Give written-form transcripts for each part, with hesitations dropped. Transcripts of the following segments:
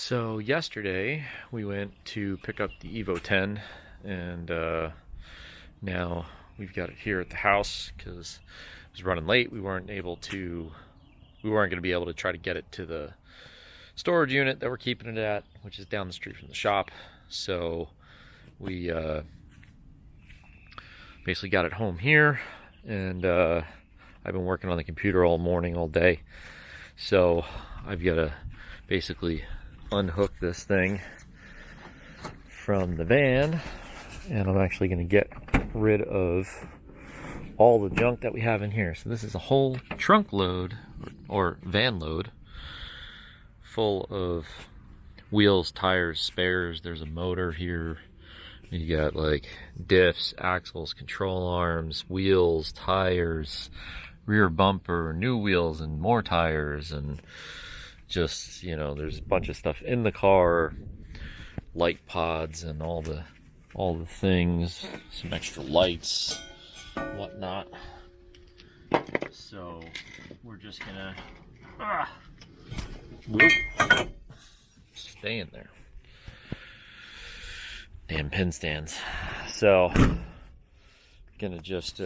So yesterday we went to pick up the EVO 10 and now we've got it here at the house because it was running late. We weren't going to be able to try to get it to the storage unit that we're keeping it at, which is down the street from the shop. So we basically got it home here, and I've been working on the computer all morning, all day. So I've got to basically unhook this thing from the van, and I'm actually going to get rid of all the junk that we have in here. So this is a whole trunk load or van load full of wheels, tires, spares. There's a motor here. You got like diffs, axles, control arms, wheels, tires, rear bumper, new wheels and more tires, and just, you know, there's a bunch of stuff in the car, light pods and all the things, some extra lights, whatnot. So we're just gonna stay in there. Damn pin stands. So gonna just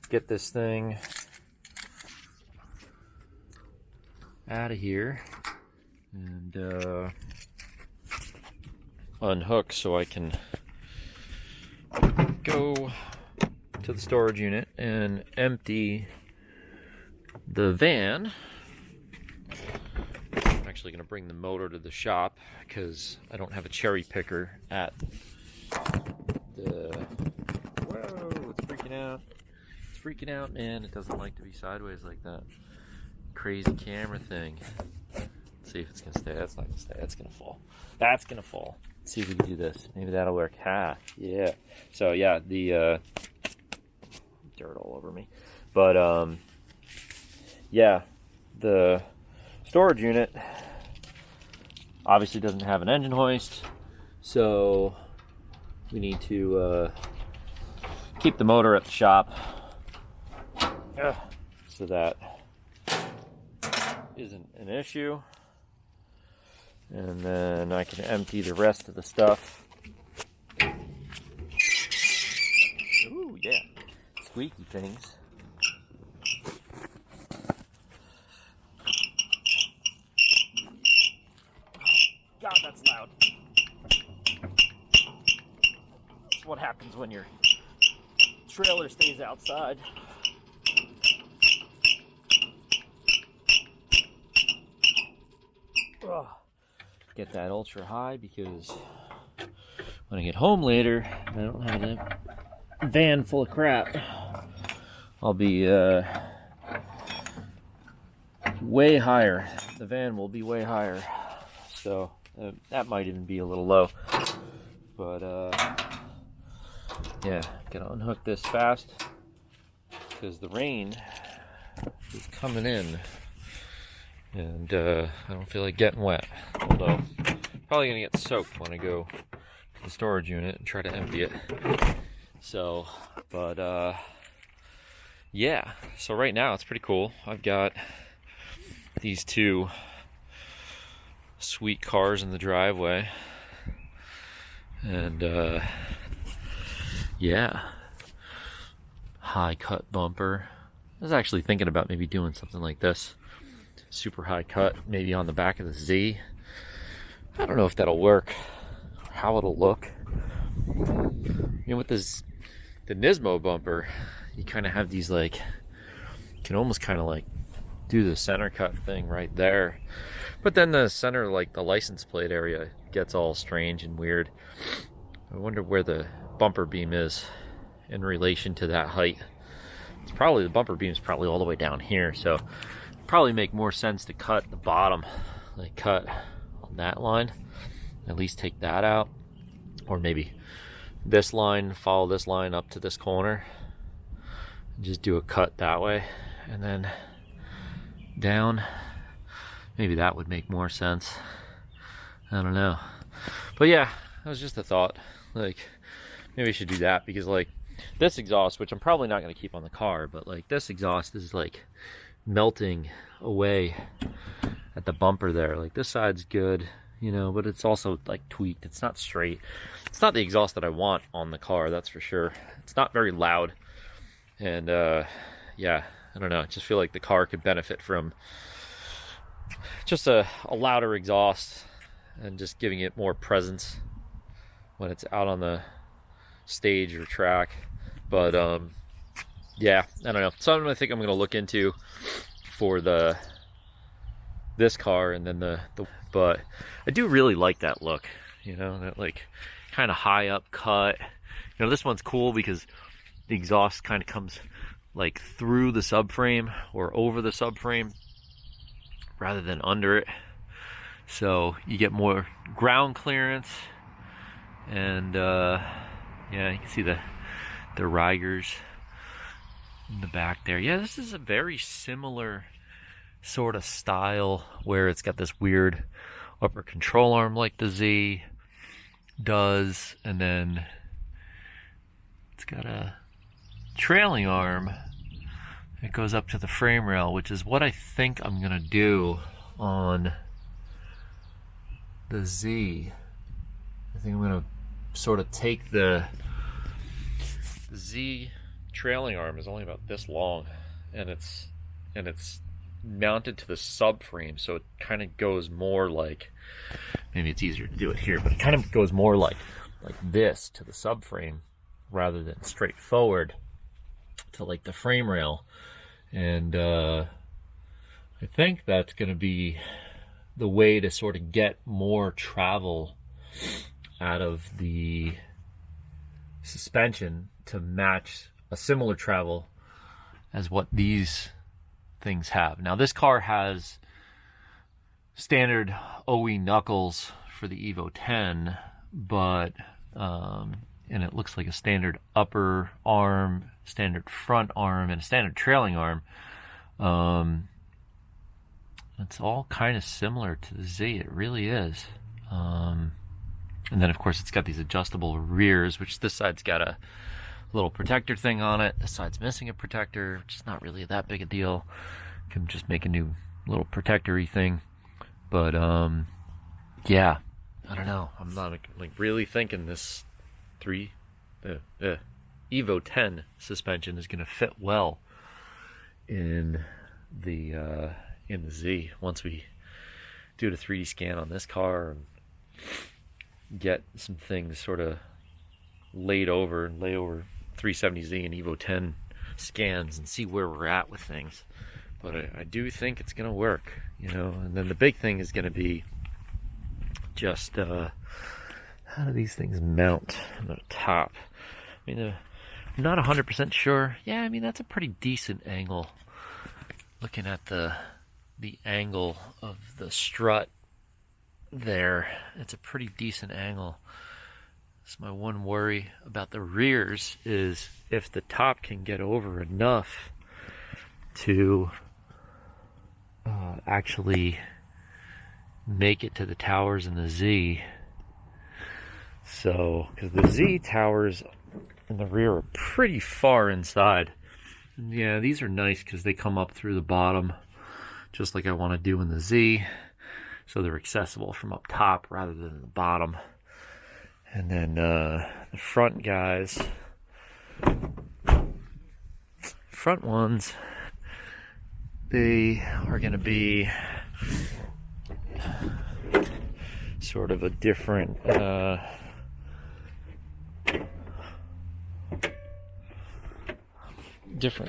get this thing out of here and unhook so I can go to the storage unit and empty the van. I'm actually going to bring the motor to the shop because I don't have a cherry picker at the... Whoa, it's freaking out. It's freaking out, man. It doesn't like to be sideways like that. Crazy camera thing. Let's see if it's going to stay. That's not going to stay. That's going to fall. That's going to fall. Let's see if we can do this. Maybe that'll work. Ha, yeah. So, yeah, the dirt all over me. But, yeah, the storage unit obviously doesn't have an engine hoist, so we need to keep the motor at the shop so that isn't an issue. And then I can empty the rest of the stuff. Ooh, yeah, squeaky things. God, that's loud. That's what happens when your trailer stays outside. Ugh. Get that ultra high because when I get home later, I don't have a van full of crap. I'll be way higher. The van will be way higher. So that might even be a little low, but yeah, gonna unhook this fast because the rain is coming in, and I don't feel like getting wet. Although probably gonna get soaked when I go to the storage unit and try to empty it. So, but yeah. So right now it's pretty cool. I've got these two sweet cars in the driveway, and yeah, high cut bumper. I was actually thinking about maybe doing something like this, super high cut, maybe on the back of the Z. I don't know if that'll work or how it'll look. You know, with this, the Nismo bumper, you kind of have these, like, you can almost kind of like do the center cut thing right there. But then the center, like the license plate area, gets all strange and weird. I wonder where the bumper beam is in relation to that height. It's probably, the bumper beam is probably all the way down here, so it'd probably make more sense to cut the bottom, like cut on that line, at least take that out, or maybe this line, follow this line up to this corner, and just do a cut that way, and then down. Maybe that would make more sense. I don't know. But yeah, that was just a thought. Like, maybe I should do that because, like, this exhaust, which I'm probably not going to keep on the car, but like this exhaust is like melting away at the bumper there. Like this side's good, you know, but it's also like tweaked. It's not straight. It's not the exhaust that I want on the car, that's for sure. It's not very loud. And yeah, I don't know. I just feel like the car could benefit from just a louder exhaust and just giving it more presence when it's out on the stage or track. But yeah, I don't know. Something I think I'm gonna look into for this car, and then but I do really like that look, you know, that like kind of high up cut. You know, this one's cool because the exhaust kind of comes like through the subframe or over the subframe rather than under it, so you get more ground clearance. And yeah, you can see the Rigers in the back there. Yeah, this is a very similar sort of style where it's got this weird upper control arm like the Z does, and then it's got a trailing arm that goes up to the frame rail, which is what I think I'm gonna do on the Z. I think I'm gonna sort of take the Z trailing arm is only about this long, and it's mounted to the subframe, so it kind of goes more like, maybe it's easier to do it here, but it kind of goes more like this to the subframe rather than straight forward to like the frame rail. And I think that's going to be the way to sort of get more travel out of the suspension to match a similar travel as what these things have. Now this car has standard OE knuckles for the EVO 10, but and it looks like a standard upper arm, standard front arm, and a standard trailing arm. It's all kind of similar to the Z, it really is. And then of course it's got these adjustable rears, which this side's got a little protector thing on it. This side's missing a protector, which is not really that big a deal. Can just make a new little protector-y thing. But yeah, I don't know. I'm not like really thinking this EVO 10 suspension is going to fit well in the Z once we do the 3D scan on this car and get some things sort of lay over 370Z and EVO 10 scans and see where we're at with things. But I do think it's going to work, you know. And then the big thing is going to be just how do these things mount on the top? I mean, I'm not 100% sure. Yeah, I mean, that's a pretty decent angle. Looking at the angle of the strut there, it's a pretty decent angle. So my one worry about the rears is if the top can get over enough to actually make it to the towers in the Z. So, because the Z towers in the rear are pretty far inside. And yeah, these are nice because they come up through the bottom, just like I want to do in the Z. So they're accessible from up top rather than the bottom. And then the front guys, front ones, they are going to be sort of a different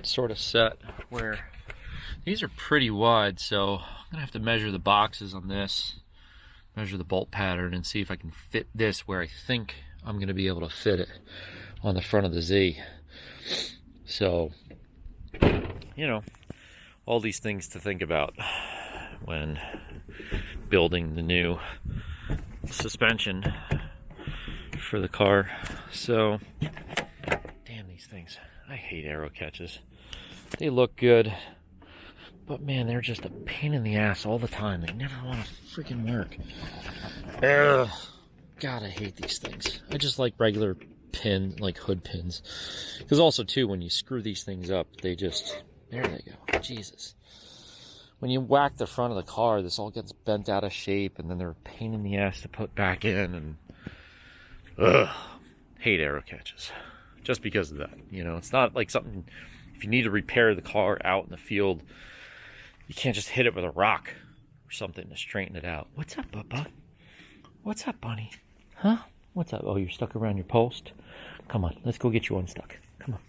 sort of set, where these are pretty wide, so I'm gonna have to measure the boxes on this, measure the bolt pattern, and see if I can fit this where I think I'm gonna be able to fit it on the front of the Z. So, you know, all these things to think about when building the new suspension for the car. So, damn these things. I hate aero catches. They look good, but man, they're just a pain in the ass all the time. They never want to freaking work. Ugh. God, I hate these things. I just like regular pin, like hood pins. Because also, too, when you screw these things up, they just... There they go. Jesus. when you whack the front of the car, this all gets bent out of shape, and then they're a pain in the ass to put back in, and hate arrow catches just because of that. You know, it's not like something, if you need to repair the car out in the field, you can't just hit it with a rock or something to straighten it out. What's up, Bubba? What's up, bunny? Huh? What's up? Oh, you're stuck around your post? Come on, let's go get you unstuck. Come on.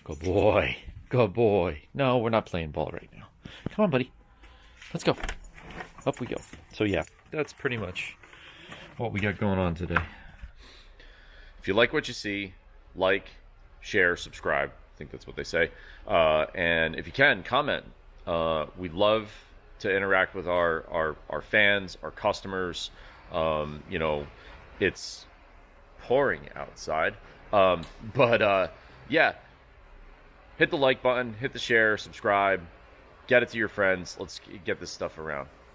Good boy. Good boy. No, we're not playing ball right now. Come on, buddy. Let's go. Up we go. So yeah, that's pretty much what we got going on today. If you like what you see, like, share, subscribe. I think that's what they say. And if you can, comment. We'd love to interact with our fans, our customers. You know, it's pouring outside. Yeah, hit the like button, hit the share, subscribe, get it to your friends. Let's get this stuff around.